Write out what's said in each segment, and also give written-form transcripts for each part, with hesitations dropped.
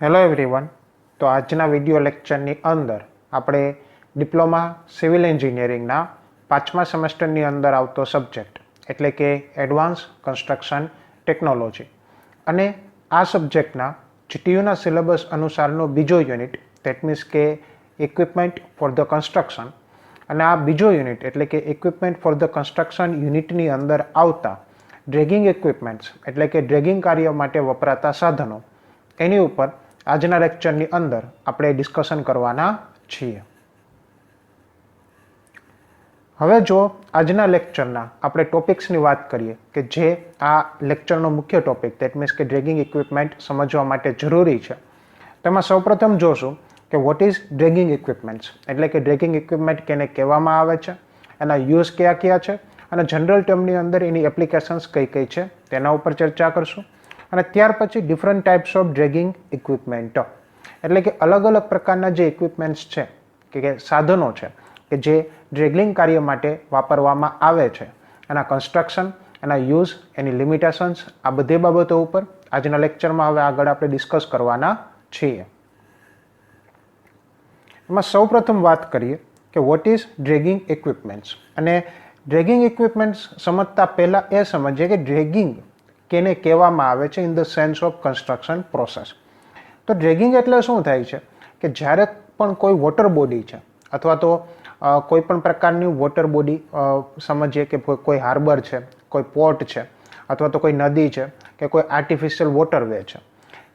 Hello everyone. તો આજના video લેક્ચરની અંદર આપણે ડિપ્લોમા સિવિલ એન્જિનિયરિંગના 5મા સેમેસ્ટરની અંદર આવતો સબ્જેક્ટ એટલે કે એડવાન્સ કન્સ્ટ્રક્શન ટેકનોલોજી અને આ સબ્જેક્ટના જીટીયુના સિલેબસ અનુસારનો બીજો યુનિટ ધેટ મીન્સ કે ઇક્વિપમેન્ટ ફોર ધ કન્સ્ટ્રક્શન અને આ બીજો યુનિટ એટલે કે ઇક્વિપમેન્ટ ફોર ધ કન્સ્ટ્રક્શન યુનિટની અંદર આવતા ડ્રેગિંગ ઇક્વિપમેન્ટ્સ એટલે કે ડ્રેગિંગ કાર્ય માટે વપરાતા સાધનો એની ઉપર આજના લેક્ચરની અંદર આપણે ડિસ્કશન કરવાના છીએ. હવે જો આજના લેક્ચરના આપણે ટોપિક્સની વાત કરીએ કે જે આ લેક્ચરનો મુખ્ય ટોપિક ધેટ મીન્સ કે ડ્રેગિંગ ઇક્વિપમેન્ટ સમજવા માટે જરૂરી છે, તેમાં સૌપ્રથમ જોશું કે વોટ ઇઝ ડ્રેગિંગ ઇક્વિપમેન્ટ્સ એટલે કે ડ્રેગિંગ ઇક્વિપમેન્ટ કેને કહેવામાં આવે છે, એના યુઝ કયા કયા છે અને જનરલ ટર્મની અંદર એની એપ્લિકેશન્સ કઈ કઈ છે તેના ઉપર ચર્ચા કરશું. અને ત્યાર પછી different types of dragging equipment એટલે કે અલગ અલગ પ્રકારના જે ઇક્વિપમેન્ટ્સ છે કે સાધનો છે કે જે ડ્રેગલિંગ કાર્ય માટે વાપરવામાં આવે છે, એના કન્સ્ટ્રક્શન, એના યુઝ, એની લિમિટેશન્સ, આ બધી બાબતો ઉપર આજના લેક્ચરમાં હવે આગળ આપણે ડિસ્કસ કરવાના છીએ. એમાં સૌપ્રથમ વાત કરીએ કે વોટ ઇઝ ડ્રેગિંગ ઇક્વિપમેન્ટ્સ. અને ડ્રેગિંગ ઇક્વિપમેન્ટ્સ સમજતા પહેલાં એ સમજીએ કે ડ્રેગિંગ કેને કહેવામાં આવે છે in the sense of construction process. તો ડ્રેગિંગ એટલે શું થાય છે કે જ્યારે પણ કોઈ વોટર બોડી છે અથવા તો કોઈ પણ પ્રકારની વોટર બોડી સમજીએ કે કોઈ હાર્બર છે, કોઈ પોર્ટ છે અથવા તો કોઈ નદી છે કે કોઈ આર્ટિફિશિયલ વોટરવે છે,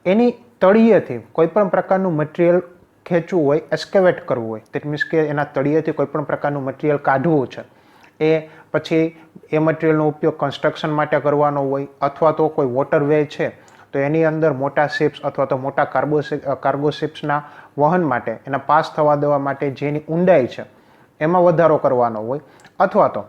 એની તળિયેથી કોઈ પણ પ્રકારનું મટીરિયલ ખેંચવું હોય, એસ્કેવેટ કરવું હોય, દેટ મીન્સ કે એના તળિયેથી કોઈ પણ પ્રકારનું મટીરિયલ કાઢવું છે, એ પછી એ મટીરિયલનો ઉપયોગ કન્સ્ટ્રક્શન માટે કરવાનો હોય અથવા તો કોઈ વોટરવે છે તો એની અંદર મોટા શિપ્સ અથવા તો મોટા કાર્ગો શિપ્સના વહન માટે, એના પાસ થવા દેવા માટે જેની ઊંડાઈ છે એમાં વધારો કરવાનો હોય અથવા તો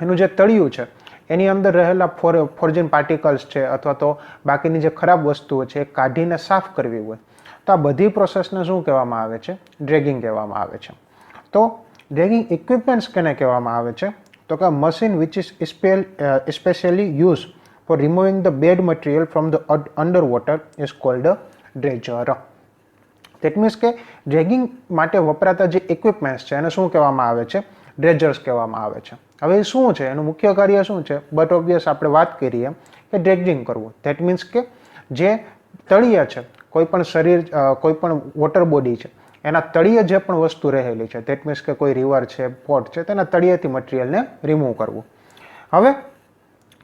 એનું જે તળિયું છે એની અંદર રહેલા ફોર્જિન પાર્ટિકલ્સ છે અથવા તો બાકીની જે ખરાબ વસ્તુઓ છે એ કાઢીને સાફ કરવી હોય, તો આ બધી પ્રોસેસને શું કહેવામાં આવે છે? ડ્રેગિંગ કહેવામાં આવે છે. તો ડ્રેગિંગ ઇક્વિપમેન્ટ્સ કેને કહેવામાં આવે છે? તો કે machine which is specially use for removing the bad material from the under water is called dredger. That means કે ડ્રેગિંગ માટે વપરાતા જે ઇક્વિપમેન્ટ્સ છે એને શું કહેવામાં આવે છે? ડ્રેજર્સ કહેવામાં આવે છે. હવે એ શું છે, એનું મુખ્ય કાર્ય શું છે? બટ ઓબ્વિયસ આપણે વાત કરીએ કે ડ્રેગિંગ કરવું. દેટ મીન્સ કે જે તળિયા છે, કોઈ પણ શરીર, કોઈ પણ વોટર બોડી છે એના તળિયે જે પણ વસ્તુ રહેલી છે, દેટ મીન્સ કે કોઈ રિવર છે, પોર્ટ છે, તેના તળિયેથી મટીરિયલને રિમૂવ કરવું. હવે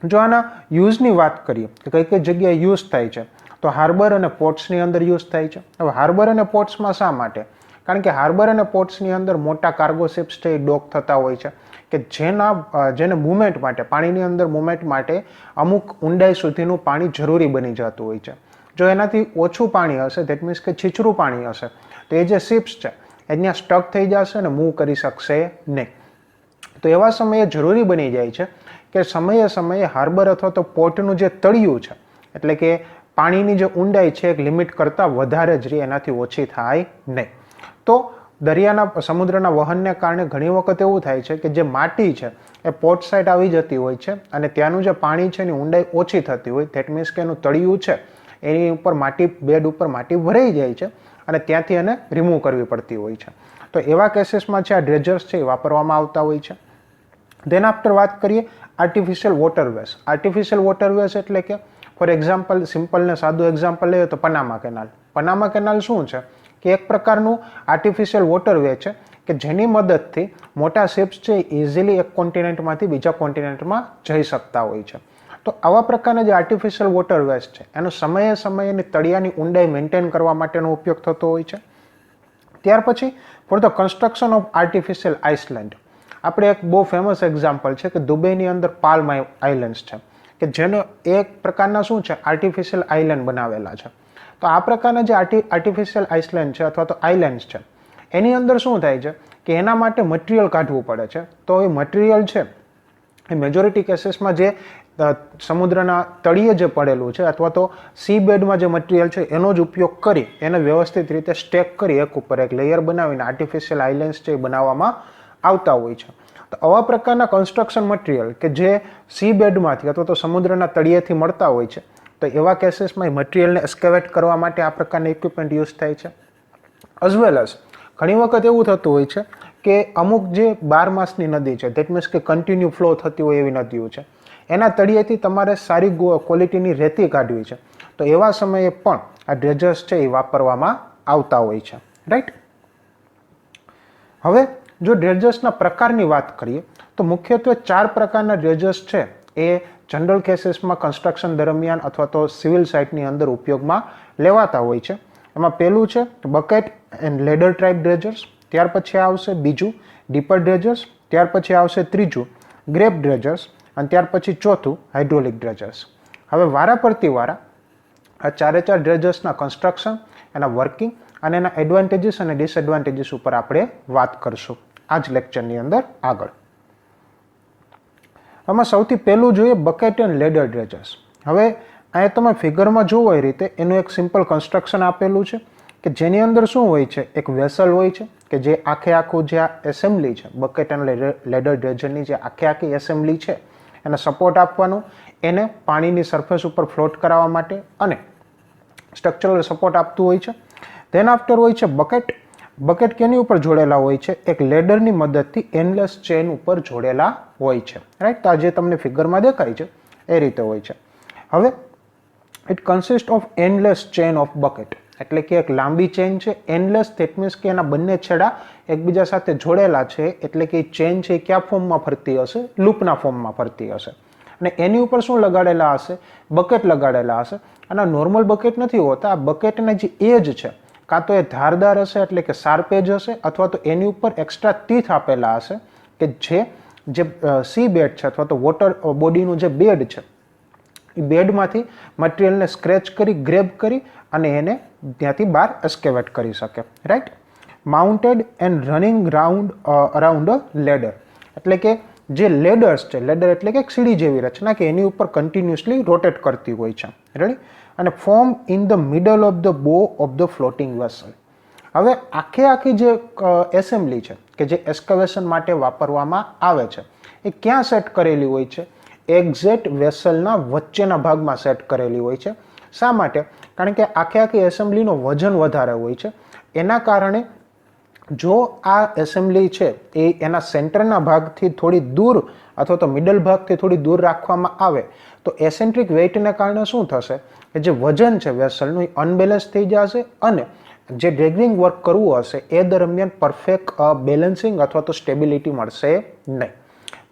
જો આના યુઝની વાત કરીએ કે કઈ કઈ જગ્યાએ યુઝ થાય છે, તો હાર્બર અને પોર્ટ્સની અંદર યુઝ થાય છે. હવે હાર્બર અને પોર્ટ્સમાં શા માટે? કારણ કે હાર્બર અને પોર્ટ્સની અંદર મોટા કાર્ગો શિપ્સ છે એ ડોક થતા હોય છે કે જેને મૂવમેન્ટ માટે, પાણીની અંદર મૂવમેન્ટ માટે અમુક ઊંડાઈ સુધીનું પાણી જરૂરી બની જતું હોય છે. જો એનાથી ઓછું પાણી હશે, દેટ મીન્સ કે છીછરું પાણી હશે, તો એ જે શિપ્સ છે એ ત્યાં સ્ટક થઈ જશે અને મૂવ કરી શકશે નહીં. તો એવા સમયે જરૂરી બની જાય છે કે સમયે સમયે હાર્બર અથવા તો પોર્ટનું જે તળિયું છે એટલે કે પાણીની જે ઊંડાઈ છે એક લિમિટ કરતાં વધારે જ રહી, એનાથી ઓછી થાય નહીં. તો દરિયાના, સમુદ્રના વહનને કારણે ઘણી વખત એવું થાય છે કે જે માટી છે એ પોર્ટ સાઇડ આવી જતી હોય છે અને ત્યાંનું જે પાણી છે એની ઊંડાઈ ઓછી થતી હોય, ધેટ મીન્સ કે એનું તળિયું છે એની ઉપર માટી, બેડ ઉપર માટી ભરાઈ જાય છે અને ત્યાંથી એને રિમૂવ કરવી પડતી હોય છે. તો એવા કેસીસમાં છે આ ડ્રેજર્સ છે એ વાપરવામાં આવતા હોય છે. દેન આફ્ટર વાત કરીએ આર્ટિફિશિયલ વોટરવેઝ. આર્ટિફિશિયલ વોટરવેઝ એટલે કે ફોર એક્ઝામ્પલ, સિમ્પલ ને સાદું એક્ઝામ્પલ લઈએ તો પનામા કેનાલ. પનામા કેનાલ શું છે કે એક પ્રકારનું આર્ટિફિશિયલ વોટરવે છે કે જેની મદદથી મોટા શિપ્સ છે ઇઝીલી એક કોન્ટિનેન્ટમાંથી બીજા કોન્ટિનેન્ટમાં જઈ શકતા હોય છે. તો આવા પ્રકારના જે આર્ટિફિશિયલ વોટરવેઝ છે એનો સમયે સમયે તળિયાની ઊંડાઈ મેન્ટેન કરવા માટેનો ઉપયોગ થતો હોય છે. ત્યાર પછી for the construction of artificial Iceland. આપણે એક બહુ ફેમસ એક્ઝામ્પલ છે કે દુબઈની અંદર પાલ્મ આઇલેન્ડ્સ છે કે જેનો એક પ્રકારના શું છે આર્ટિફિશિયલ આઇલેન્ડ બનાવેલા છે. તો આ પ્રકારના જે આર્ટિફિશિયલ આઇસલેન્ડ છે અથવા તો આઇલેન્ડ્સ છે એની અંદર શું થાય છે કે એના માટે મટીરિયલ કાઢવું પડે છે. તો એ મટીરિયલ છે એ મેજોરિટી કેસીસમાં જે સમુદ્રના તળિયે જે પડેલું છે અથવા તો સી બેડમાં જે મટીરિયલ છે એનો જ ઉપયોગ કરી એને વ્યવસ્થિત રીતે સ્ટેક કરી એક ઉપર એક લેયર બનાવીને આર્ટિફિશિયલ આઇલેન્ડ્સ છે એ બનાવવામાં આવતા હોય છે. તો આવા પ્રકારના કન્સ્ટ્રક્શન મટીરિયલ કે જે સી બેડમાંથી અથવા તો સમુદ્રના તળિયેથી મળતા હોય છે તો એવા કેસીસમાં મટીરિયલને એસ્કેવેટ કરવા માટે આ પ્રકારના ઇક્વિપમેન્ટ યુઝ થાય છે. એઝ વેલ એઝ ઘણી વખત એવું થતું હોય છે કે અમુક જે 12 માસની નદી છે, ધેટ મીન્સ કે કન્ટિન્યુ ફ્લો થતી હોય એવી નદીઓ છે, એના તળિયેથી તમારે સારી ક્વોલિટીની રેતી કાઢવી છે, તો એવા સમયે પણ આ ડ્રેજર્સ છે એ વાપરવામાં આવતા હોય છે. રાઈટ. હવે જો ડ્રેજર્સના પ્રકારની વાત કરીએ તો મુખ્યત્વે 4 પ્રકારના ડ્રેજર્સ છે એ જનરલ કેસીસમાં કન્સ્ટ્રક્શન દરમિયાન અથવા તો સિવિલ સાઇટની અંદર ઉપયોગમાં લેવાતા હોય છે. એમાં પહેલું છે બકેટ એન્ડ લેડર ટાઇપ ડ્રેજર્સ, ત્યાર પછી આવશે બીજું ડીપર ડ્રેજર્સ, ત્યાર પછી આવશે ત્રીજું ગ્રેપ ડ્રેજર્સ અને ત્યાર પછી ચોથું હાઇડ્રોલિક ડ્રેજર્સ. હવે વારા આ 4 ડ્રેજર્સના કન્સ્ટ્રક્શન, એના વર્કિંગ અને એના એડવાન્ટેજીસ અને ડિસએડવાન્ટેજીસ ઉપર આપણે વાત કરશું આ જ લેક્ચરની અંદર આગળ. આમાં સૌથી પહેલું જોઈએ બકેટ એન્ડ લેડર ડ્રેજર્સ. હવે અહીંયા તમે ફિગરમાં જોવો એ રીતે એનું એક સિમ્પલ કન્સ્ટ્રક્શન આપેલું છે કે જેની અંદર શું હોય છે, એક વેસલ હોય છે કે જે આખું જે આ એસેમ્બલી છે, બકેટ અને લેડર ડ્રેજરની જે આખી એસેમ્બલી છે એને સપોર્ટ આપવાનું, એને પાણીની સરફેસ ઉપર ફ્લોટ કરાવવા માટે અને સ્ટ્રક્ચરલ સપોર્ટ આપતું હોય છે. ધેન આફ્ટર હોય છે બકેટ. બકેટ કેની ઉપર જોડેલા હોય છે, એક લેડરની મદદથી એન્ડલેસ ચેન ઉપર જોડેલા હોય છે. રાઈટ. તો આ જે તમને ફિગરમાં દેખાય છે એ રીતે હોય છે. હવે it consist of endless chain of bucket, એટલે કે એક લાંબી ચેન છે. એન્ડલેસ ધેટ મીન્સ કે એના બંને છેડા એકબીજા સાથે જોડેલા છે, એટલે કે ચેન છે એ કયા ફોર્મમાં ફરતી હશે, લૂપના ફોર્મમાં ફરતી હશે. અને એની ઉપર શું લગાડેલા હશે, બકેટ લગાડેલા હશે. અને નોર્મલ બકેટ નથી હોતા, આ બકેટના જે એજ છે કાં તો એ ધારદાર હશે એટલે કે શાર્પ એજ હશે, અથવા તો એની ઉપર એક્સ્ટ્રા ટીથ આપેલા હશે કે જે સી બેડ છે અથવા તો વોટર બોડીનું જે બેડ છે એ બેડમાંથી મટીરિયલને સ્ક્રેચ કરી, ગ્રેબ કરી અને એને ત્યાંથી બહાર એસ્કેવેટ કરી શકે. Right. Mounted and running around a ladder, એટલે કે જે લેડર્સ છે, લેડર એટલે કે સીડી જેવી રચના કે એની ઉપર કન્ટિન્યુઅસલી રોટેટ કરતી હોય છે. રેડી. અને form in the middle of the બો ઓફ ધ ફ્લોટિંગ વેસલ. હવે આખી જે એસેમ્બલી છે કે જે એસ્કેવેશન માટે વાપરવામાં આવે છે એ ક્યાં સેટ કરેલી હોય છે, એક્ઝેક્ટ વેસલના વચ્ચેના ભાગમાં સેટ કરેલી હોય છે. શા માટે? કારણ કે આખી એસેમ્બલીનો વજન વધારે હોય છે. એના કારણે જો આ એસેમ્બલી છે એ એના સેન્ટરના ભાગથી થોડી દૂર અથવા તો મિડલ ભાગથી થોડી દૂર રાખવામાં આવે તો એસેન્ટ્રિક વેઇટને કારણે શું થશે કે જે વજન છે વેસલનું એ અનબેલેન્સ થઈ જશે અને જે ડ્રેગિંગ વર્ક કરવું હશે એ દરમિયાન પરફેક્ટ બેલેન્સિંગ અથવા તો સ્ટેબિલિટી મળશે નહીં.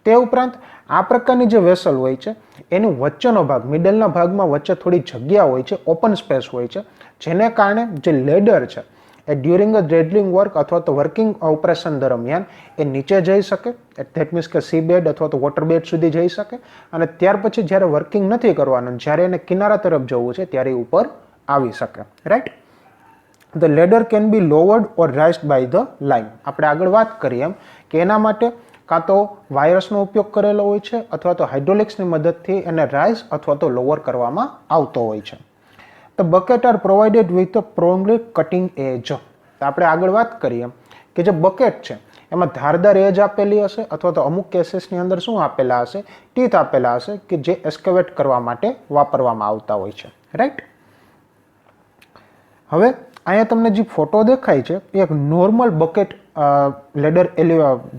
તે ઉપરાંત આ પ્રકારની જે વેસલ હોય છે એનું વચ્ચેનો ભાગ, મિડલના ભાગમાં વચ્ચે થોડી જગ્યા હોય છે, ઓપન સ્પેસ હોય છે, જેને કારણે જે લેડર છે એ ડ્યુરિંગ અ ડ્રેડલિંગ વર્ક અથવા તો વર્કિંગ ઓપરેશન દરમિયાન એ નીચે જઈ શકે, ધેટ મીન્સ કે સી બેડ અથવા તો વોટર બેડ સુધી જઈ શકે અને ત્યાર પછી જ્યારે વર્કિંગ નથી કરવાનું, જ્યારે એને કિનારા તરફ જવું છે ત્યારે ઉપર આવી શકે. Right. The ladder can be lowered or raised by the line. આપણે આગળ વાત કરીએ એમ કે એના માટે કાં તો વાયર્સનો ઉપયોગ કરેલો હોય છે અથવા તો હાઇડ્રોલિક્સની મદદથી એને રાઇઝ અથવા તો લોવર કરવામાં આવતો હોય છે. The bucket are provided with a pronged cutting edge. તો આપણે આગળ વાત કરીએ કે જે બકેટ છે એમાં ધારદાર એજ આપેલી હશે અથવા તો અમુક કેસીસની અંદર શું આપેલા હશે, ટીથ આપેલા હશે કે જે એસ્કેવેટ કરવા માટે વાપરવામાં આવતા હોય છે. રાઈટ. હવે અહીંયા તમને જે ફોટો દેખાય છે એ એક નોર્મલ બકેટ લેડર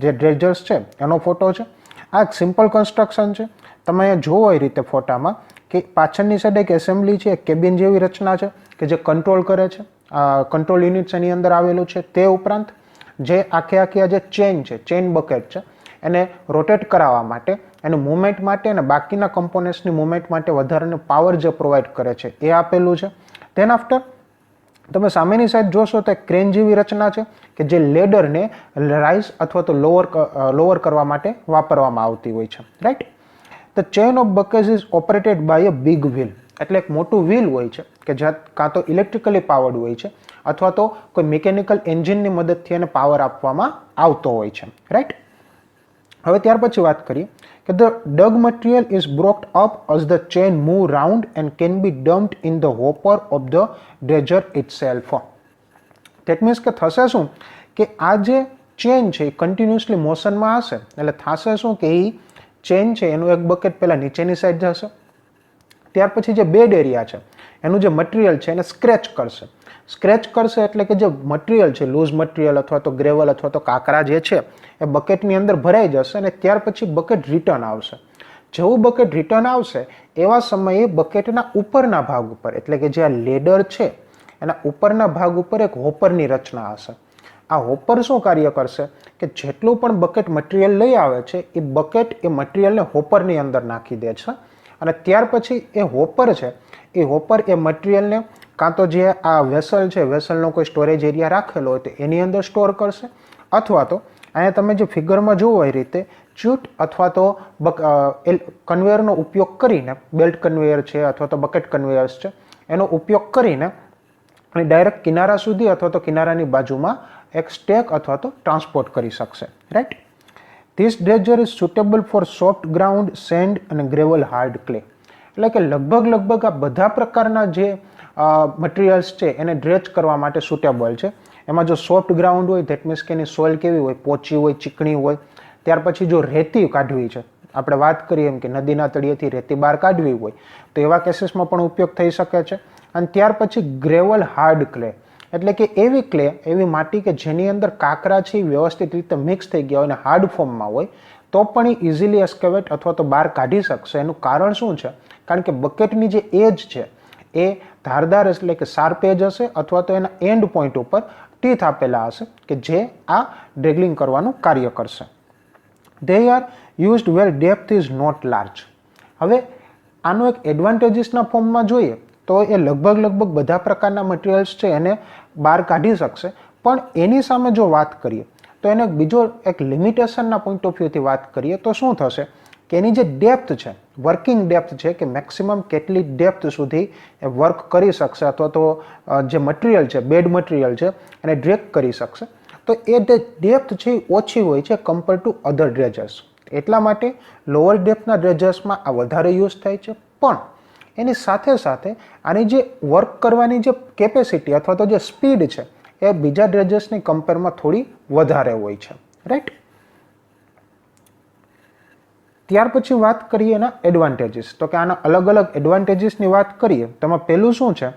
જે ડ્રેજર્સ છે એનો ફોટો છે. આ એક સિમ્પલ કન્સ્ટ્રક્શન છે. તમે અહીંયા જોવો એ રીતે ફોટામાં કે પાછળની સાઈડ એક એસેમ્બલી છે, એક કેબિન જેવી રચના છે કે જે કંટ્રોલ કરે છે, કંટ્રોલ યુનિટ્સ એની અંદર આવેલું છે. તે ઉપરાંત જે આખી આ જે ચેન છે, ચેન બકેટ છે, એને રોટેટ કરાવવા માટે, એનું મુવમેન્ટ માટે અને બાકીના કમ્પોનેન્ટ્સની મુવમેન્ટ માટે વધારાનો પાવર જે પ્રોવાઈડ કરે છે એ આપેલું છે. ધેન આફ્ટર તમે સામેની સાઈડ જોશો તો એક ક્રેન જેવી રચના છે કે જે લેડરને રાઇઝ અથવા તો લોવર કરવા માટે વાપરવામાં આવતી હોય છે. Right. The chain of buckets is operated by a big wheel. એટલે એક મોટું વ્હીલ હોય છે કે જ્યાં કાં તો ઇલેક્ટ્રિકલી પાવર્ડ હોય છે અથવા તો કોઈ મિકેનિકલ એન્જિનની મદદથી એને પાવર આપવામાં આવતો હોય છે. રાઈટ. હવે ત્યાર પછી વાત કરીએ કે the dug material is brought up as the chain move round and can be dumped in the hopper of the dredger itself. That means કે થશે શું કે આ જે ચેન છે એ કન્ટિન્યુઅસલી મોશનમાં હશે એટલે થશે શું કે એ ચેન છે એનું એક બકેટ પહેલાં નીચેની સાઈડ જશે, ત્યાર પછી જે બેડ એરિયા છે એનું જે મટીરિયલ છે એને સ્ક્રેચ કરશે. સ્ક્રેચ કરશે એટલે કે જે મટીરિયલ છે, લૂઝ મટીરિયલ અથવા તો ગ્રેવલ અથવા તો કાંકરા જે છે એ બકેટની અંદર ભરાઈ જશે અને ત્યાર પછી બકેટ રિટર્ન આવશે. જેવું બકેટ રિટર્ન આવશે એવા સમયે બકેટના ઉપરના ભાગ ઉપર એટલે કે જે આ લેડર છે એના ઉપરના ભાગ ઉપર એક હોપરની રચના હશે. આ હોપર શું કાર્ય કરશે કે જેટલું પણ બકેટ મટીરિયલ લઈ આવે છે એ બકેટ એ મટીરિયલને હોપરની અંદર નાખી દે છે અને ત્યાર પછી એ હોપર છે એ હોપર એ મટીરિયલને કાં તો જે આ વેસલ છે, વેસલનો કોઈ સ્ટોરેજ એરિયા રાખેલો હોય તો એની અંદર સ્ટોર કરશે અથવા તો અહીંયા તમે જે ફિગરમાં જોવો એ રીતે ચ્યુટ અથવા તો કન્વેયરનો ઉપયોગ કરીને, બેલ્ટ કન્વેયર છે અથવા તો બકેટ કન્વેયર્સ છે એનો ઉપયોગ કરીને અને ડાયરેક્ટ કિનારા સુધી અથવા તો કિનારાની બાજુમાં એક સ્ટેક અથવા તો ટ્રાન્સપોર્ટ કરી શકશે. Right. This dredger is suitable for soft ground, sand અને ગ્રેવલ હાર્ડ ક્લે. એટલે કે લગભગ આ બધા પ્રકારના જે મટીરિયલ્સ છે એને ડ્રેચ કરવા માટે સુટેબલ છે. એમાં જો સોફ્ટ ગ્રાઉન્ડ હોય ધેટ મીન્સ કે એની સોઇલ કેવી હોય, પોચી હોય, ચીકણી હોય. ત્યાર પછી જો રેતી કાઢવી છે, આપણે વાત કરીએ એમ કે નદીના તળિયેથી રેતી બહાર કાઢવી હોય તો એવા કેસીસમાં પણ ઉપયોગ થઈ શકે છે. અને ત્યાર પછી ગ્રેવલ હાર્ડ ક્લે એટલે કે એવી ક્લે, એવી માટી કે જેની અંદર કાંકરા છે એ વ્યવસ્થિત રીતે મિક્સ થઈ ગયા હોય અને હાર્ડ ફોર્મમાં હોય તો પણ એ ઇઝીલી એસ્કેવેટ અથવા તો બહાર કાઢી શકશે. એનું કારણ શું છે? કારણ કે બકેટની જે એજ છે એ ધારદાર એટલે કે શાર્પ એજ હશે અથવા તો એના એન્ડ પોઈન્ટ ઉપર ટીથ આપેલા હશે કે જે આ ડ્રેગલિંગ કરવાનું કાર્ય કરશે. They are used where depth is not large. હવે આનો એક એડવાન્ટેજીસના ફોર્મમાં જોઈએ તો એ લગભગ બધા પ્રકારના મટીરિયલ્સ છે એને બહાર કાઢી શકશે, પણ એની સામે જો વાત કરીએ તો એને બીજો એક લિમિટેશનના પોઈન્ટ ઓફ વ્યૂથી વાત કરીએ તો શું થશે કે એની જે ડેપ્થ છે, વર્કિંગ ડેપ્થ છે કે મેક્સિમમ કેટલી ડેપ્થ સુધી એ વર્ક કરી શકશે અથવા તો જે મટીરિયલ છે, બેડ મટીરિયલ છે એને ડ્રેગ કરી શકશે તો એ જે ડેપ્થ છે એ ઓછી હોય છે કમ્પેર ટુ અધર ડ્રેજર્સ. એટલા માટે લોઅર ડેપ્થના ડ્રેજર્સમાં આ વધારે યુઝ થાય છે, પણ એની સાથે સાથે આની જે વર્ક કરવાની જે કેપેસિટી અથવા તો જે સ્પીડ છે એ બીજા ડ્રેજર્સની કમ્પેરમાં થોડી વધારે હોય છે. રાઈટ. ત્યાર પછી વાત કરીએ એના એડવાન્ટેજીસ. તો કે આના અલગ એડવાન્ટેજીસની વાત કરીએ તો એમાં પહેલું શું છે?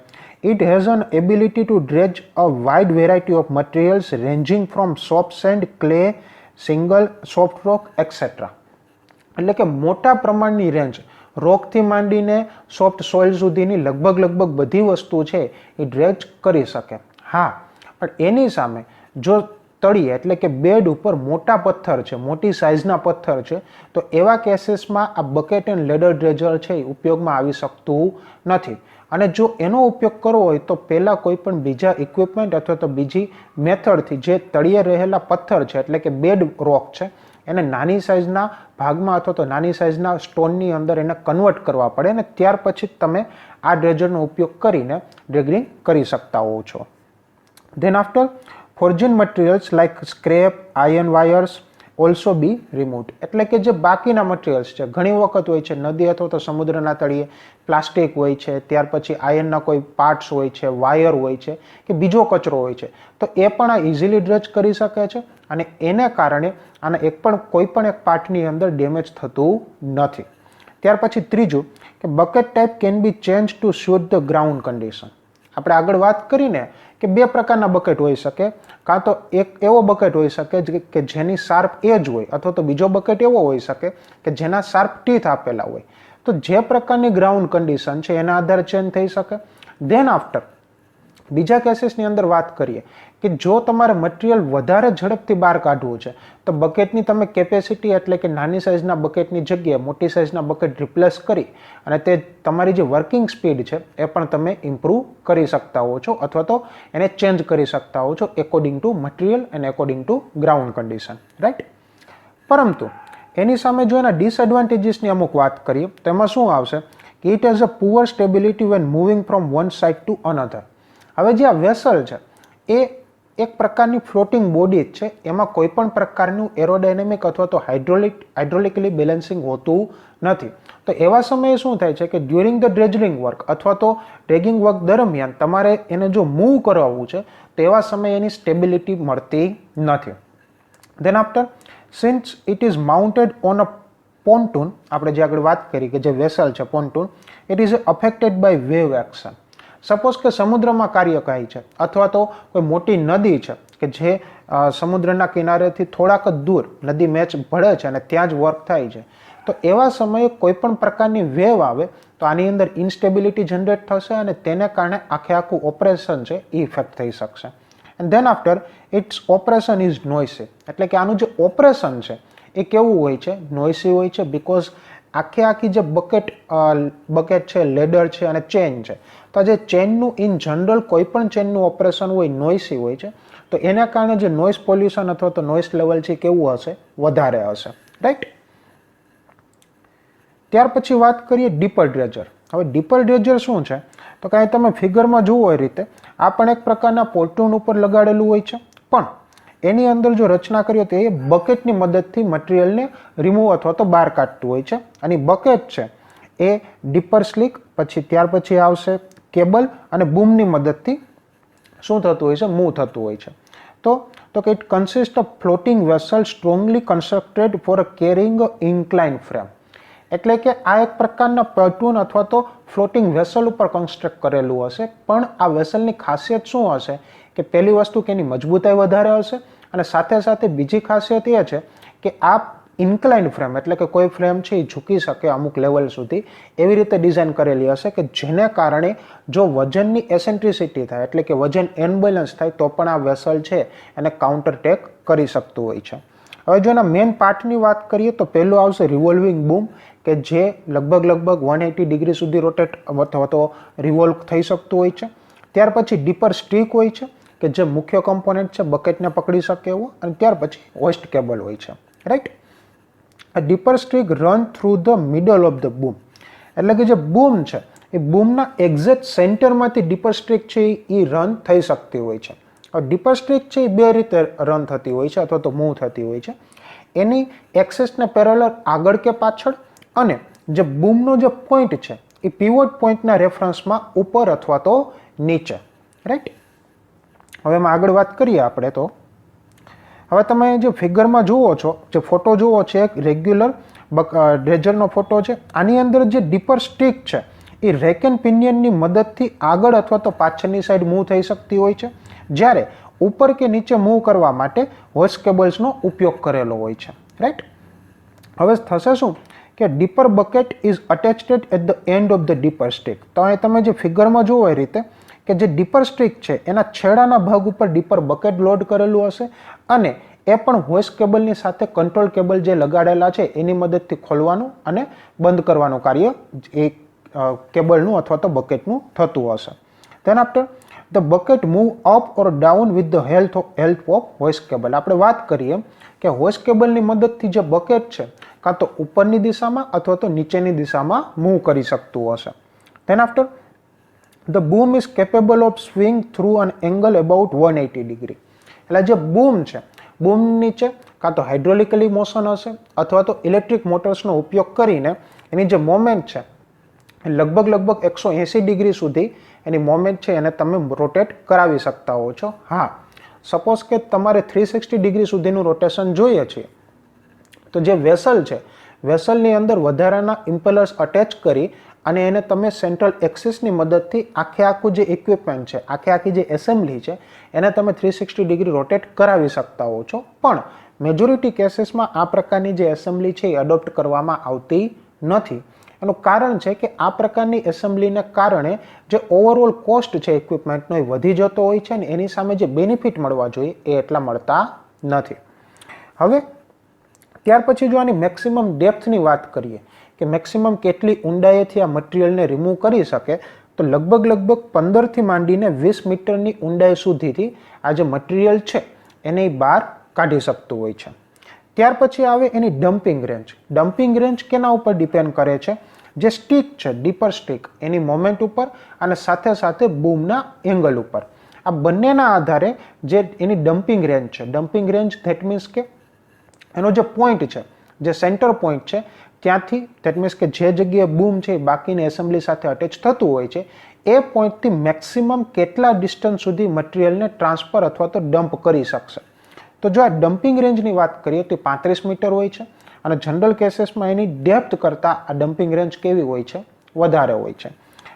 It has an ability to dredge a wide variety of materials ranging from soft sand, clay, single, soft rock, etc. એટલે કે મોટા પ્રમાણની રેન્જ, રોકથી માંડીને સોફ્ટ સોઇલ સુધીની લગભગ બધી વસ્તુ છે એ ડ્રેજ કરી શકે. હા, પણ એની સામે જો તળિયે એટલે કે બેડ ઉપર મોટા પથ્થર છે, મોટી સાઇઝના પથ્થર છે તો એવા કેસીસમાં આ બકેટ એન્ડ લેડર ડ્રેજર છે એ ઉપયોગમાં આવી શકતું નથી. અને જો એનો ઉપયોગ કરવો હોય તો પહેલાં કોઈ પણ બીજા ઇક્વિપમેન્ટ અથવા તો બીજી મેથડથી જે તળિયે રહેલા પથ્થર છે એટલે કે બેડ રોક છે એને નાની સાઇઝના ભાગમાં અથવા તો નાની સાઇઝના સ્ટોનની અંદર એને કન્વર્ટ કરવા પડે અને ત્યાર પછી તમે આ ડ્રેજરનો ઉપયોગ કરીને ડ્રેગલિંગ કરી શકતા હો છો. Then after foreign materials like scrap, iron wires also be removed. એટલે કે જે બાકીના મટીરિયલ્સ છે ઘણી વખત હોય છે નદી અથવા તો સમુદ્રના તળિયે પ્લાસ્ટિક હોય છે, ત્યાર પછી આયર્નના કોઈ પાર્ટ્સ હોય છે, વાયર હોય છે કે બીજો કચરો હોય છે તો એ પણ આ ઇઝીલી ડ્રેજ કરી શકે છે અને એને કારણે આના કોઈ પણ એક પાર્ટની અંદર ડેમેજ થતું નથી. ત્યાર પછી ત્રીજું કે bucket type can be change to suit the ground condition. આપણે આગળ વાત કરીને કે બે પ્રકારના બકેટ હોઈ શકે, કાં તો એક એવો બકેટ હોઈ શકે કે જેની શાર્પ એજ હોય અથવા તો બીજો બકેટ એવો હોઈ શકે કે જેના શાર્પ ટીથ આપેલા હોય. તો જે પ્રકારની ગ્રાઉન્ડ કન્ડિશન છે એના આધારે ચેન્જ થઈ શકે. ધેન આફ્ટર બીજા કેસીસની અંદર વાત કરીએ કે જો તમારે મટીરિયલ વધારે ઝડપથી બહાર કાઢવું છે તો બકેટની તમે કેપેસિટી એટલે કે નાની સાઇઝના બકેટની જગ્યાએ મોટી સાઇઝના બકેટ રિપ્લેસ કરી અને તે તમારી જે વર્કિંગ સ્પીડ છે એ પણ તમે ઇમ્પ્રૂવ કરી શકતા હો છો અથવા તો એને ચેન્જ કરી શકતા હો છો according to material and according to ground condition. Right. પરંતુ એની સામે જો એના ડિસએડવાન્ટેજીસની અમુક વાત કરીએ તો એમાં શું આવશે કે it has a poor stability when moving from one side to another. હવે જે આ વેસલ છે એ એક પ્રકારની ફ્લોટિંગ બોડી જ છે, એમાં કોઈ પણ પ્રકારનું એરોડાયનેમિક અથવા તો હાઇડ્રોલિકલી બેલેન્સિંગ હોતું નથી. તો એવા સમયે શું થાય છે કે ડ્યુરિંગ ધ ડ્રેજલિંગ વર્ક અથવા તો ડ્રેગિંગ વર્ક દરમિયાન તમારે એને જો મૂવ કરાવવું છે તો એવા સમયે એની સ્ટેબિલિટી મળતી નથી. Then after since it is mounted on a pontoon આપણે જે આગળ વાત કરી કે જે વેસલ છે pontoon, it is affected by wave action. Suppose કે સમુદ્રમાં કાર્યકારી છે અથવા તો કોઈ મોટી નદી છે કે જે સમુદ્રના કિનારેથી થોડાક જ દૂર નદી મેચ ભળે છે અને ત્યાં જ વર્ક થાય છે, તો એવા સમયે કોઈ પણ પ્રકારની વેવ આવે તો આની અંદર ઇન્સ્ટેબિલિટી જનરેટ થશે અને તેને કારણે આખું ઓપરેશન છે એ ઇફેક્ટ થઈ શકશે. And then after its operation is noisy, એટલે કે આનું જે ઓપરેશન છે એ કેવું હોય છે, નોઇસી હોય છે, બિકોઝ આખી જે બકેટ છે, લેડર છે અને ચેન છે, તો જે ચેનનું ઇન જનરલ કોઈ પણ ચેનનું ઓપરેશન હોય નોઇસી હોય છે, તો એના કારણે જે નોઇસ પોલ્યુશન અથવા તો નોઇસ લેવલ છે કેવું હશે, વધારે હશે, રાઈટ. ત્યાર પછી વાત કરીએ ડીપર ડ્રેજર. હવે ડીપર ડ્રેજર શું છે, તો કાંઈ તમે ફિગરમાં જુઓ એ રીતે આ પણ એક પ્રકારના પોન્ટૂન ઉપર લગાડેલું હોય છે, પણ એની અંદર જો રચના કરીએ તો એ બકેટની મદદથી મટીરિયલને રિમૂવ અથવા તો બહાર કાઢતું હોય છે. અને બકેટ છે એ ડીપર સ્લીક, પછી ત્યાર પછી આવશે કેબલ અને બૂમની મદદથી શું થતું હોય છે, મૂવ થતું હોય છે. તો કે it consist of floating vessel strongly constructed for carrying incline frame. એટલે કે આ એક પ્રકારના પોન્ટૂન અથવા તો ફ્લોટિંગ વેસલ ઉપર કન્સ્ટ્રક્ટ કરેલું હશે, પણ આ વેસલની ખાસિયત શું હશે કે પહેલી વસ્તુ કે એની મજબૂતાઈ વધારે હશે અને સાથે સાથે બીજી ખાસિયત એ છે કે આ ઇન્ક્લાઇન ફ્રેમ, એટલે કે કોઈ ફ્રેમ છે એ ઝૂકી શકે અમુક લેવલ સુધી એવી રીતે ડિઝાઇન કરેલી હશે કે જેને કારણે જો વજનની એસેન્ટ્રિસિટી થાય, એટલે કે વજન અનબેલેન્સ થાય તો પણ આ વેસલ છે એને કાઉન્ટર ટેક કરી શકતું હોય છે. હવે જો એના મેઇન પાર્ટની વાત કરીએ તો પહેલું આવશે રિવોલ્વિંગ બૂમ, કે જે લગભગ 180 ડિગ્રી સુધી રોટેટ અથવા તો રિવોલ્વ થઈ શકતું હોય છે. ત્યાર પછી ડીપર સ્ટ્રીક હોય છે કે જે મુખ્ય કમ્પોનન્ટ છે બકેટને પકડી શકે એવું, અને ત્યાર પછી હોઇસ્ટ કેબલ હોય છે, રાઈટ. આ dipper strict run through the middle of the બૂમ, એટલે કે જે બૂમ છે એ બૂમના એક્ઝેક્ટ સેન્ટરમાંથી ડીપર સ્ટ્રીક છે એ રન થઈ શકતી હોય છે. ડીપર સ્ટ્રીક છે એ બે રીતે રન થતી હોય છે અથવા તો મૂવ થતી હોય છે. એની એક્સેસને પેરેલલ આગળ કે પાછળ, અને જે બૂમનો જે પોઈન્ટ છે એ પીવોટ પોઈન્ટના રેફરન્સમાં ઉપર અથવા તો નીચે, રાઈટ. હવે એમાં આગળ વાત કરીએ આપણે તો હવે તમે જે ફિગરમાં જુઓ છો, જે ફોટો જુઓ છો, એક રેગ્યુલર ડ્રેજરનો ફોટો છે. આની અંદર જે ડીપર સ્ટ્રીક છે એ રેક એન્ડ પિનિયનની મદદથી આગળ અથવા તો પાછળની સાઈડ મૂવ થઈ શકતી હોય છે, જ્યારે ઉપર કે નીચે મૂવ કરવા માટે હોઇસ્ટ કેબલ્સનો ઉપયોગ કરેલો હોય છે, રાઈટ. હવે થશે શું કે dipper bucket is attached at the end of the dipper stick. તો અહીં તમે જે ફિગરમાં જુઓ એ રીતે કે જે ડીપર સ્ટ્રીક છે એના છેડાના ભાગ ઉપર ડીપર બકેટ લોડ કરેલું હશે, અને એ પણ હોઇસ્ટ કેબલની સાથે કંટ્રોલ કેબલ જે લગાડેલા છે એની મદદથી ખોલવાનું અને બંધ કરવાનું કાર્ય એ કેબલનું અથવા તો બકેટનું થતું હશે. Then after the bucket move up or down with the help of હોઇસ્ટ cable. આપણે વાત કરીએ કે હોઇસ્ટ કેબલની મદદથી જે બકેટ છે કાં તો ઉપરની દિશામાં અથવા તો નીચેની દિશામાં મૂવ કરી શકતું હશે. Then after the boom is capable of swing through an angle about 180 degree. એટલે જે બૂમ છે, બૂમ નીચે કાં તો હાઇડ્રોલિકલી મોશન હશે અથવા તો ઇલેક્ટ્રિક મોટર્સનો ઉપયોગ કરીને એની જે મોમેન્ટ છે લગભગ 180 ડિગ્રી સુધી એની મોમેન્ટ છે એને તમે રોટેટ કરાવી શકતા હો છો. હા, સપોઝ કે તમારે 360 ડિગ્રી સુધીનું રોટેશન જોઈએ છે, તો જે વેસલ છે, વેસલની અંદર વધારાના ઇમ્પેલર્સ અટેચ કરી અને એને તમે સેન્ટ્રલ એક્સિસની મદદથી આખું જે ઇક્વિપમેન્ટ છે, આખી જે એસેમ્બલી છે એને તમે 360 ડિગ્રી રોટેટ કરાવી શકતા હો છો. પણ મેજોરિટી કેસીસમાં આ પ્રકારની જે એસેમ્બલી છે એ અડોપ્ટ કરવામાં આવતી નથી. એનું કારણ છે કે આ પ્રકારની એસેમ્બલીને કારણે જે ઓવરઓલ કોસ્ટ છે ઇક્વિપમેન્ટનો એ વધી જતો હોય છે અને એની સામે જે બેનિફિટ મળવા જોઈએ એ એટલા મળતા નથી. હવે ત્યાર પછી જો આની મેક્સિમમ ડેપ્થની વાત કરીએ કે મેક્સિમમ કેટલી ઊંડાઈથી આ મટીરિયલને રિમૂવ કરી શકે, તો લગભગ 15થી માંડીને 20 મીટરની ઊંડાઈ સુધીથી આ જે મટીરિયલ છે એને બહાર કાઢી શકતું હોય છે. ત્યાર પછી આવે એની ડમ્પિંગ રેન્જ. ડમ્પિંગ રેન્જ કેના ઉપર ડિપેન્ડ કરે છે? જે સ્ટીક છે, ડીપર સ્ટીક, એની મોમેન્ટ ઉપર અને સાથે સાથે બૂમના એંગલ ઉપર. આ બંનેના આધારે જે એની ડમ્પિંગ રેન્જ છે, ડમ્પિંગ રેન્જ ધેટ મીન્સ કે એનો જે પોઈન્ટ છે, જે સેન્ટર પોઈન્ટ છે ત્યાંથી, ધેટ મીન્સ કે જે જગ્યાએ બૂમ છે બાકીની એસેમ્બલી સાથે અટેચ થતું હોય છે એ પોઈન્ટથી મેક્સિમમ કેટલા ડિસ્ટન્સ સુધી મટીરિયલને ટ્રાન્સફર અથવા તો ડમ્પ કરી શકશે. તો જો આ ડમ્પિંગ રેન્જની વાત કરીએ તો 35 મીટર હોય છે અને જનરલ કેસીસમાં એની ડેપ્થ કરતાં આ ડમ્પિંગ રેન્જ કેવી હોય છે, વધારે હોય છે.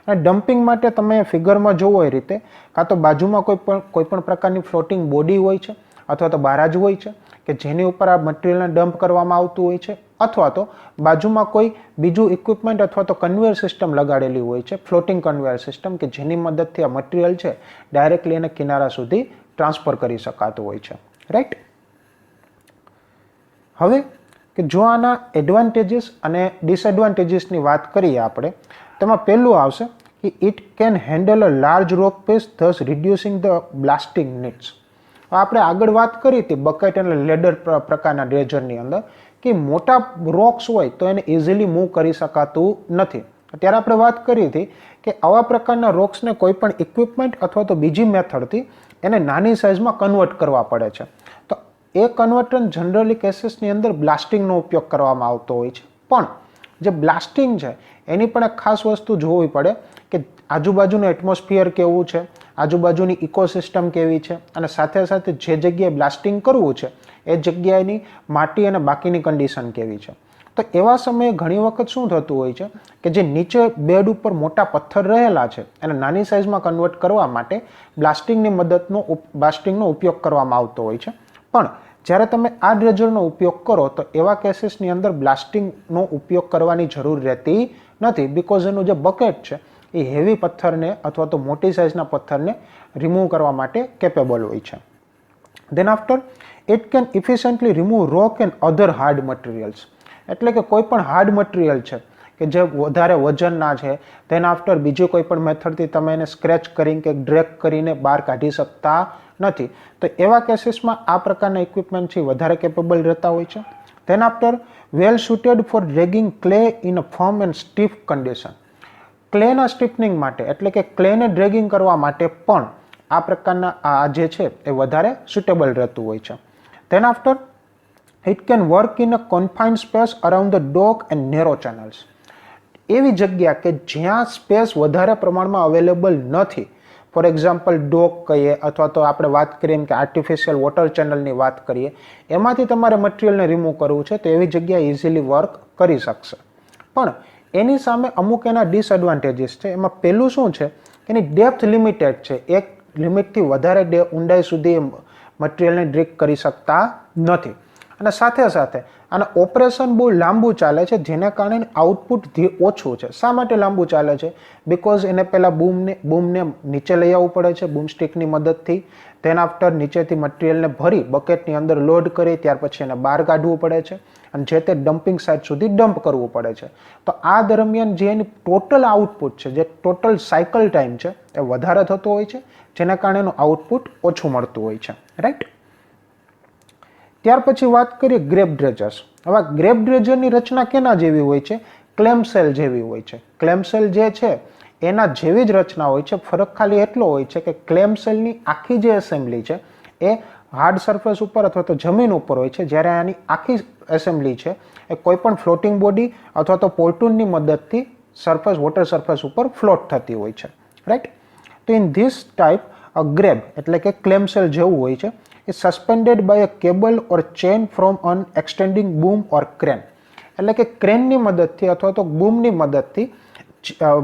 અને ડમ્પિંગ માટે તમે ફિગરમાં જોવો એ રીતે કાં તો બાજુમાં કોઈ પણ પ્રકારની ફ્લોટિંગ બોડી હોય છે અથવા તો બારાજ હોય છે કે જેની ઉપર આ મટીરિયલને ડમ્પ કરવામાં આવતું હોય છે, અથવા તો બાજુમાં કોઈ બીજું ઇક્વિપમેન્ટ અથવા તો કન્વેયર સિસ્ટમ લગાડેલી હોય છે, ફ્લોટિંગ કન્વેયર સિસ્ટમ કે જેની મદદથી આ મટીરિયલ છે ડાયરેક્ટલી એને કિનારા સુધી ટ્રાન્સફર કરી શકાતું હોય છે. રાઈટ. હવે કે જો આના એડવાન્ટેજીસ અને ડિસએડવાન્ટેજીસની વાત કરીએ આપણે, તેમાં પહેલું આવશે કે it can handle a large rock piece thus reducing the blasting needs. આપણે આગળ વાત કરી હતી બકેટ અને લેડર પ્રકારના ડ્રેજરની અંદર કે મોટા રોક્સ હોય તો એને ઇઝીલી મૂવ કરી શકાતું નથી. ત્યારે આપણે વાત કરી હતી કે આવા પ્રકારના રોક્સને કોઈ પણ ઇક્વિપમેન્ટ અથવા તો બીજી મેથડથી એને નાની સાઇઝમાં કન્વર્ટ કરવા પડે છે. તો એ કન્વર્ટન જનરલી કેસીસની અંદર બ્લાસ્ટિંગનો ઉપયોગ કરવામાં આવતો હોય છે. પણ જે બ્લાસ્ટિંગ છે એની પણ એક ખાસ વસ્તુ જોવી પડે કે આજુબાજુનું એટમોસ્ફિયર કેવું છે, આજુબાજુની ઇકોસિસ્ટમ કેવી છે, અને સાથે સાથે જે જગ્યાએ બ્લાસ્ટિંગ કરવું છે એ જગ્યાએની માટી અને બાકીની કન્ડિશન કેવી છે. તો એવા સમયે ઘણી વખત શું થતું હોય છે કે જે નીચે બેડ ઉપર મોટા પથ્થર રહેલા છે એને નાની સાઇઝમાં કન્વર્ટ કરવા માટે બ્લાસ્ટિંગનો ઉપયોગ કરવામાં આવતો હોય છે. પણ જ્યારે તમે આ ડ્રેજરનો ઉપયોગ કરો તો એવા કેસીસની અંદર બ્લાસ્ટિંગનો ઉપયોગ કરવાની જરૂર રહેતી નથી, બિકોઝ એનું જે બકેટ છે એ હેવી પથ્થરને અથવા તો મોટી સાઇઝના પથ્થરને રિમૂવ કરવા માટે કેપેબલ હોય છે. Then after it can efficiently remove rock and other hard materials. એટલે કે કોઈ પણ હાર્ડ મટીરિયલ છે કે જે વધારે વજનના છે, ધેન આફ્ટર બીજી કોઈ પણ મેથડથી તમે એને સ્ક્રેચ કરીને કે ડ્રેગ કરીને બહાર કાઢી શકતા નથી, તો એવા કેસીસમાં આ પ્રકારના ઇક્વિપમેન્ટ છે વધારે કેપેબલ રહેતા હોય છે. Then after well suited for dredging clay in a firm and stiff condition. ક્લેના સ્ટીફનિંગ માટે એટલે કે ક્લેને ડ્રેગિંગ કરવા માટે પણ આ પ્રકારના આ જે છે એ વધારે સુટેબલ રહેતું હોય છે. Then after it can work in a confined space around the dock and narrow channels. એવી જગ્યા કે જ્યાં સ્પેસ વધારે પ્રમાણમાં અવેલેબલ નથી, ફોર એક્ઝામ્પલ ડોક કહીએ અથવા તો આપણે વાત કરીએ કે આર્ટિફિશિયલ વોટર ચેનલની વાત કરીએ, એમાંથી તમારે મટીરિયલને રિમૂવ કરવું છે તો એવી જગ્યા ઇઝીલી વર્ક કરી શકશે. પણ એની સામે અમુક એના ડિસએડવાન્ટેજીસ છે. એમાં પહેલું શું છે કે એની ડેપ્થ લિમિટેડ છે, એક લિમિટથી વધારે ઊંડાઈ સુધી મટીરિયલને ડ્રેગ કરી શકતા નથી. અને સાથે સાથે આના ઓપરેશન બહુ લાંબુ ચાલે છે, જેના કારણે આઉટપુટ ઓછું છે. શા માટે લાંબુ ચાલે છે? બિકોઝ એને પહેલાં બૂમને નીચે લઈ આવવું પડે છે બૂમ સ્ટિકની મદદથી. ધેન આફ્ટર નીચેથી મટીરિયલને ભરી બકેટની અંદર લોડ કરી ત્યાર પછી એને બહાર કાઢવું પડે છે અને જે તે ડમ્પિંગ સાઇટ સુધી ડમ્પ કરવું પડે છે. તો આ દરમિયાન જે એની ટોટલ આઉટપુટ છે, જે ટોટલ સાયકલ ટાઈમ છે એ વધારે થતો હોય છે, જેના કારણે એનું આઉટપુટ ઓછું મળતું હોય છે. રાઈટ. ત્યાર પછી વાત કરીએ ગ્રેબ ડ્રેજર્સ. હવે ગ્રેબ ડ્રેજરની રચના કેના જેવી હોય છે? ક્લેમસેલ જેવી હોય છે. ક્લેમસેલ જે છે એના જેવી જ રચના હોય છે. ફરક ખાલી એટલો હોય છે કે ક્લેમસેલની આખી જે એસેમ્બલી છે એ હાર્ડ સરફેસ ઉપર અથવા તો જમીન ઉપર હોય છે, જ્યારે આની આખી એસેમ્બલી છે એ કોઈ પણ ફ્લોટિંગ બોડી અથવા તો પોર્ટૂનની મદદથી વોટર સરફેસ ઉપર ફ્લોટ થતી હોય છે. રાઈટ. તો in this type a grab એટલે કે ક્લેમસેલ જેવું હોય છે, is suspended by a cable or chain from an extending boom or crane. એટલે કે ક્રેનની મદદથી અથવા તો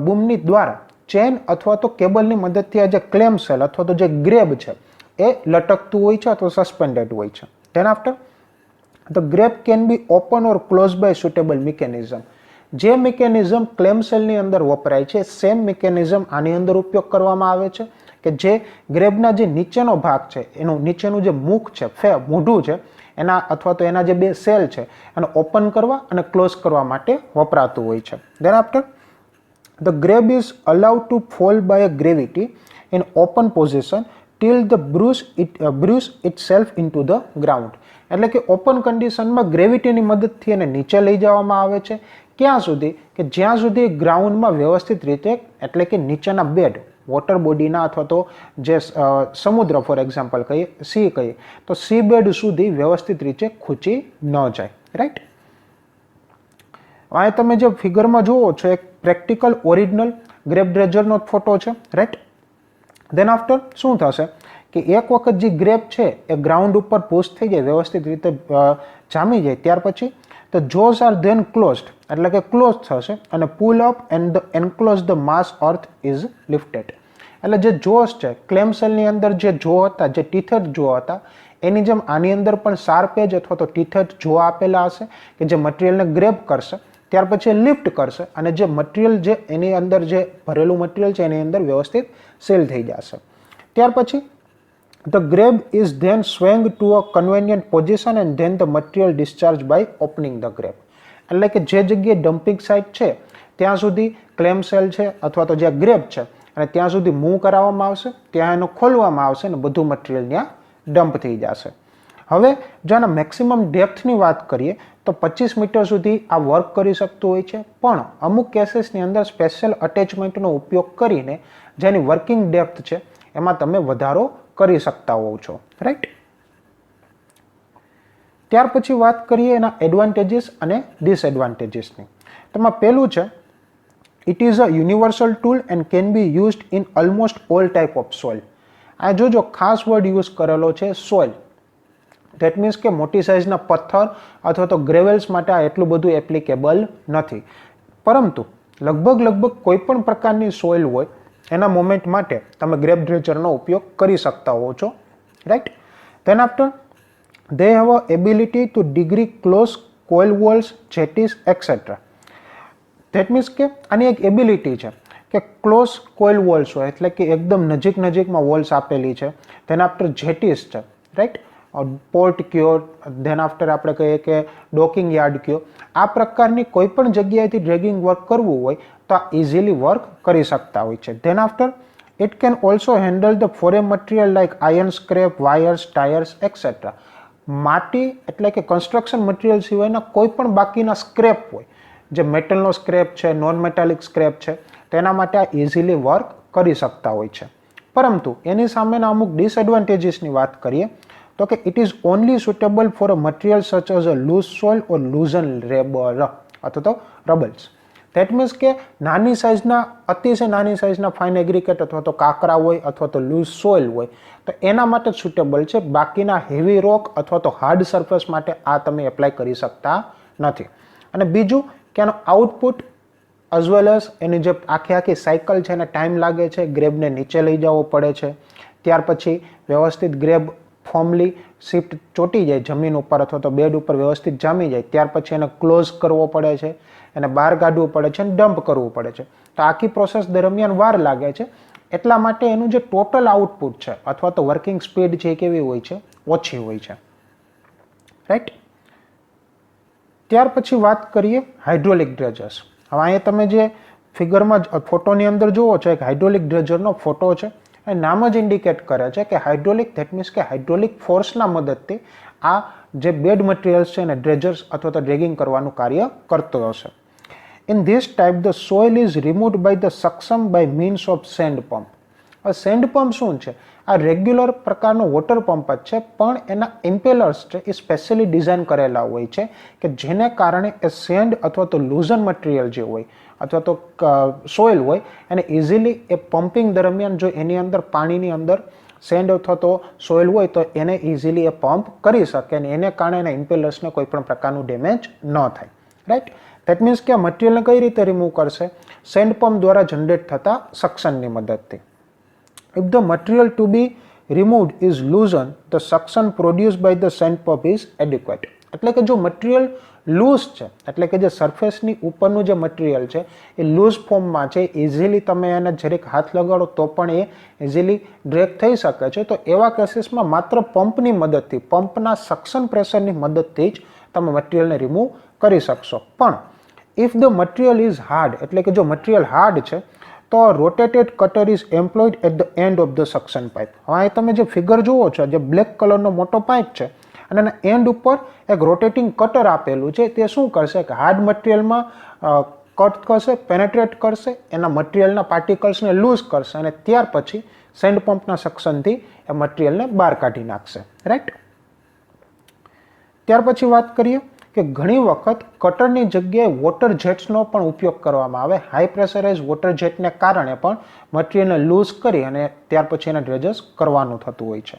બૂમની દ્વારા ચેન અથવા તો કેબલની મદદથી આ જે ક્લેમસેલ અથવા તો જે ગ્રેબ છે એ લટકતું હોય છે અથવા સસ્પેન્ડેડ હોય છે. Then after the grab can be open or close by suitable mechanism. જે મિકેનિઝમ ક્લેમસેલની અંદર વપરાય છે સેમ મિકેનિઝમ આની અંદર ઉપયોગ કરવામાં આવે છે કે જે ગ્રેબના જે નીચેનો ભાગ છે એનું નીચેનું જે મુખ છે, મોઢું છે એના અથવા તો એના જે બે સેલ છે એને ઓપન કરવા અને ક્લોઝ કરવા માટે વપરાતું હોય છે. Then after the grab is allowed to fall by a gravity in open position till the buries itself into the ground. એટલે કે ઓપન કન્ડિશનમાં ગ્રેવિટીની મદદથી એને નીચે લઈ જવામાં આવે છે. ક્યાં સુધી? કે જ્યાં સુધી ગ્રાઉન્ડમાં વ્યવસ્થિત રીતે એટલે કે નીચેના બેડ વોટર બોડીના અથવા તો જે સમુદ્ર ફોર એક્ઝામ્પલ કહીએ, સી કહીએ તો સી બેડ સુધી વ્યવસ્થિત રીતે ખૂંચી ન જાય. રાઈટ. આ તમે જે ફિગરમાં જુઓ છો એક પ્રેક્ટિકલ ઓરિજિનલ ગ્રેબ ડ્રેજરનો ફોટો છે. રાઈટ. ધેન આફ્ટર શું થશે કે એક વખત જે ગ્રેબ છે એ ગ્રાઉન્ડ ઉપર પુશ થઈ જાય, વ્યવસ્થિત રીતે જામી જાય, ત્યાર પછી the jaws are then closed એટલે કે ક્લોઝ થશે અને pull up and the enclose the mass earth is lifted. એટલે જે જોઝ છે, ક્લેમ સેલની અંદર જે જો હતા, જે ટીથેડ જો હતા, એની જેમ આની અંદર પણ શાર્પ એજ અથવા તો ટીથેડ જો આપેલા હશે કે જે મટીરિયલને ગ્રેબ કરશે, ત્યાર પછી લિફ્ટ કરશે અને જે મટીરિયલ જે એની અંદર જે ભરેલું મટીરિયલ છે એની અંદર વ્યવસ્થિત સેલ થઈ જશે. ત્યાર પછી the grab is then swung to a convenient position and then the material discharged by opening the grab. એટલે કે જે જગ્યાએ ડમ્પિંગ સાઇટ છે ત્યાં સુધી ક્લેમ સેલ છે અથવા તો જે ગ્રેબ છે અને ત્યાં સુધી મૂવ કરાવવામાં આવશે, ત્યાં એનો ખોલવામાં આવશે અને બધું મટીરિયલ ત્યાં ડમ્પ થઈ જશે. હવે જો આના મેક્સિમમ ડેપ્થની વાત કરીએ તો 25 મીટર સુધી આ વર્ક કરી શકતું હોય છે, પણ અમુક કેસીસની અંદર સ્પેશિયલ અટેચમેન્ટનો ઉપયોગ કરીને જેની વર્કિંગ ડેપ્થ છે એમાં તમે વધારો કરી શકતા હોવ છો, રાઈટ. ત્યાર પછી વાત કરીએ એના એડવાન્ટેજીસ અને ડિસએડવાન્ટેજીસની. તેમાં પહેલું છે, it is a universal tool and can be used in almost all type of soil. આ જોજો ખાસ વર્ડ યુઝ કરેલો છે સોઇલ. ધેટ મીન્સ કે મોટી સાઇઝના પથ્થર અથવા તો ગ્રેવેલ્સ માટે આ એટલું બધું એપ્લિકેબલ નથી, પરંતુ લગભગ કોઈ પણ પ્રકારની સોઇલ હોય એના મોમેન્ટ માટે તમે ગ્રેબ ડ્રેચરનો ઉપયોગ કરી શકતા હો છો, right. Than after they have a ability to degree close coil walls, jetties, etc. That means કે આની એક એબિલિટી છે કે ક્લોઝ કોઇલ વોલ્સ હોય એટલે કે એકદમ નજીકમાં વોલ્સ આપેલી છે. ધેન આફ્ટર જેટીસ છે, રાઈટ, પોર્ટ કયો, ધેન આફ્ટર આપણે કહીએ કે ડોકિંગ યાર્ડ કયો, આ પ્રકારની કોઈ પણ જગ્યાએથી ડ્રેગિંગ વર્ક કરવું હોય તો આ ઇઝીલી વર્ક કરી શકતા હોય છે. Then after it can also handle the foreign material like iron scrap, wires, tyres et cetera. માટી એટલે કે કન્સ્ટ્રક્શન મટીરિયલ સિવાયના કોઈ પણ બાકીના સ્ક્રેપ હોય, જે મેટલનો સ્ક્રેપ છે, નોન મેટાલિક સ્ક્રેપ છે, તેના માટે આ ઇઝીલી વર્ક કરી શકતા હોય છે. પરંતુ એની સામેના અમુક ડિસએડવાન્ટેજીસની વાત કરીએ તો કે it is only suitable for a material such as a loose soil or loosen rebar અથવા તો રબલ્સ. ધેટ મીન્સ કે નાની સાઇઝના, અતિશય નાની સાઇઝના ફાઇન એગ્રીકેટ અથવા તો કાંકરા હોય અથવા તો લૂઝ સોઇલ હોય તો એના માટે જ સુટેબલ છે. બાકીના હેવી રોક અથવા તો હાર્ડ સરફેસ માટે આ તમે એપ્લાય કરી શકતા નથી. અને બીજું કે એનો આઉટપુટ એઝ વેલ એઝ એની જે આખી સાયકલ છે એને ટાઈમ લાગે છે, ગ્રેબને નીચે લઈ જવો પડે છે, ત્યાર પછી વ્યવસ્થિત ગ્રેબ ફોર્મલી શિફ્ટ ચોટી જાય જમીન ઉપર અથવા તો બેડ ઉપર વ્યવસ્થિત જામી જાય, ત્યાર પછી એને ક્લોઝ કરવો પડે છે, એને બહાર કાઢવું પડે છે અને ડમ્પ કરવું પડે છે. તો આખી પ્રોસેસ દરમિયાન વાર લાગે છે. એટલા માટે એનું જે ટોટલ આઉટપુટ છે અથવા તો વર્કિંગ સ્પીડ છે એ કેવી હોય છે, ઓછી હોય છે, રાઈટ. ત્યાર પછી વાત કરીએ હાઇડ્રોલિક ડ્રેજર્સ. હવે અહીંયા તમે જે ફિગરમાં ફોટોની અંદર જુઓ છો એક હાઇડ્રોલિક ડ્રેજરનો ફોટો છે. એ નામ જ ઇન્ડિકેટ કરે છે કે હાઇડ્રોલિક, ધેટ મીન્સ કે હાઇડ્રોલિક ફોર્સના મદદથી આ જે બેડ મટીરિયલ્સ છે એને ડ્રેજર્સ અથવા તો ડ્રેગિંગ કરવાનું કાર્ય કરતો હશે. In this type, the soil is removed by the suction by means of sand pump. આ સેન્ડ પંપ શું છે? આ રેગ્યુલર પ્રકારનો વોટર પંપ જ છે, પણ એના ઇમ્પેલર્સ છે એ સ્પેશિયલી ડિઝાઇન કરેલા હોય છે કે જેને કારણે એ સેન્ડ અથવા તો લૂઝન મટીરિયલ જે હોય અથવા તો સોઇલ હોય એને ઇઝીલી એ પમ્પિંગ દરમિયાન જો એની અંદર પાણીની અંદર સેન્ડ અથવા તો સોઇલ હોય તો એને ઇઝીલી એ પંપ કરી શકે અને એને કારણે એના ઇમ્પેલર્સને કોઈ પણ પ્રકારનું ડેમેજ ન થાય, રાઈટ. ધેટ મીન્સ કે આ મટીરિયલને કઈ રીતે રિમૂવ કરશે? સેન્ડ પંપ દ્વારા જનરેટ થતા સક્શનની મદદથી. If the material to be removed is loosened, the suction produced by the sand pump is adequate. એટલે કે જો મટીરિયલ લૂઝ છે એટલે કે જે સરફેસની ઉપરનું જે મટીરિયલ છે એ લૂઝ ફોર્મમાં છે, ઇઝીલી તમે એને જરીક હાથ લગાડો તો પણ એ ઇઝીલી ડ્રેગ થઈ શકે છે. તો એવા કેસીસમાં માત્ર પંપની મદદથી, પંપના સક્શન પ્રેશરની મદદથી જ તમે મટીરિયલને રિમૂવ કરી શકશો. પણ if the material is hard એટલે કે જો મટીરિયલ હાર્ડ છે તો rotated cutter is employed at the end of the suction pipe. હવે તમે જે ફિગર જુઓ છો, જે બ્લેક કલરનો મોટો પાઇપ છે અને એના એન્ડ ઉપર એક રોટેટિંગ કટર આપેલું છે. તે શું કરશે કે હાર્ડ મટીરિયલમાં કટ કરશે, પેનેટ્રેટ કરશે, એના મટીરિયલના પાર્ટિકલ્સને લૂઝ કરશે અને ત્યાર પછી સેન્ડ પંપના સક્શનથી એ મટીરિયલને બહાર કાઢી નાખશે, રાઈટ. ત્યાર પછી વાત કરીએ કે ઘણી વખત કટરની જગ્યાએ વોટર જેટ્સનો પણ ઉપયોગ કરવામાં આવે. હાઈ પ્રેશરાઇઝ વોટર જેટને કારણે પણ મટીરિયલને લૂઝ કરી અને ત્યાર પછી એને ડ્રેજસ કરવાનું થતું હોય છે.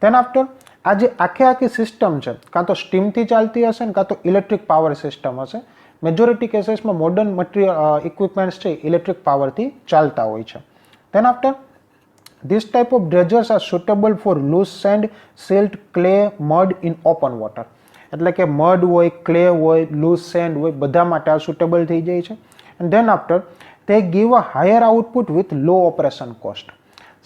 ધેન આફ્ટર આ જે આખી સિસ્ટમ છે કાં તો સ્ટીમથી ચાલતી હશે ને કાં તો ઇલેક્ટ્રિક પાવર સિસ્ટમ હશે. મેજોરિટી કેસીસમાં મોડર્ન મટીરિયલ ઇક્વિપમેન્ટ્સ છે ઇલેક્ટ્રિક પાવરથી ચાલતા હોય છે. Then after this type of dredgers are suitable for loose sand, silt, clay, mud in open water. એટલે કે મડ હોય, ક્લે હોય, લૂઝ સેન્ડ હોય, બધા માટે આ સુટેબલ થઈ જાય છે. એન્ડ ધેન આફ્ટર તે give a higher output with low operation cost.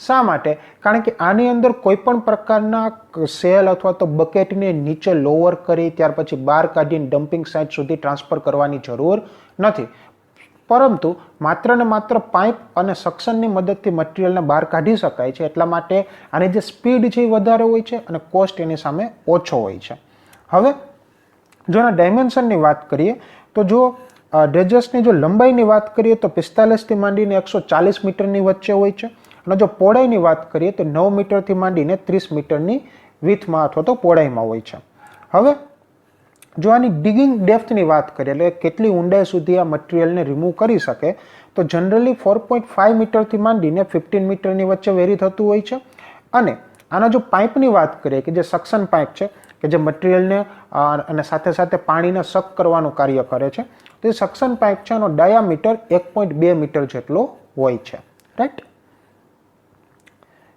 શા માટે? કારણ કે આની અંદર કોઈ પણ પ્રકારના સેલ અથવા તો બકેટને નીચે લોવર કરી ત્યાર પછી બહાર કાઢીને ડમ્પિંગ સાઇટ સુધી ટ્રાન્સફર કરવાની જરૂર નથી, પરંતુ માત્ર ને માત્ર પાઇપ અને સક્શનની મદદથી મટીરિયલને બહાર કાઢી શકાય છે. એટલા માટે આની જે સ્પીડ છે એ વધારે હોય છે અને કોસ્ટ એની સામે ઓછો હોય છે. હવે જો એના ડાયમેન્શનની વાત કરીએ તો જો ડ્રેજર્સની જો લંબાઈની વાત કરીએ તો 45થી માંડીને 140 મીટરની વચ્ચે હોય છે. અને જો પહોળાઈની વાત કરીએ તો 9 મીટરથી માંડીને 30 મીટરની વિથમાં અથવા તો પહોળાઈમાં હોય છે. હવે જો આની ડિગિંગ ડેપ્થની વાત કરીએ એટલે કેટલી ઊંડાઈ સુધી આ મટીરિયલને રિમૂવ કરી શકે તો જનરલી 4.5 મીટરથી માંડીને 15 મીટરની વચ્ચે વેરી થતું હોય છે. અને આના જો પાઇપની વાત કરીએ કે જે સક્શન પાઇપ છે કે જે મટીરિયલને અને સાથે સાથે પાણીને સક કરવાનું કાર્ય કરે છે, તો એ સક્શન પાઇપ છે એનો ડાયામીટર 1.2 મીટર જેટલો હોય છે. રાઈટ.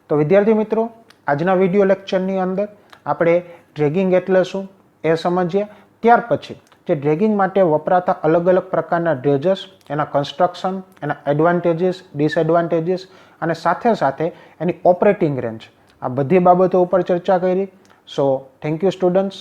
તો વિદ્યાર્થી મિત્રો, આજના વિડીયો લેક્ચરની અંદર આપણે ડ્રેગિંગ એટલે શું એ સમજ્યા. ત્યાર પછી જે ડ્રેગિંગ માટે વપરાતા અલગ અલગ પ્રકારના ડ્રેજર્સ, એના કન્સ્ટ્રક્શન, એના એડવાન્ટેજીસ, ડિસએડવાન્ટેજીસ અને સાથે સાથે એની ઓપરેટિંગ રેન્જ, આ બધી બાબતો ઉપર ચર્ચા કરી. So thank you students.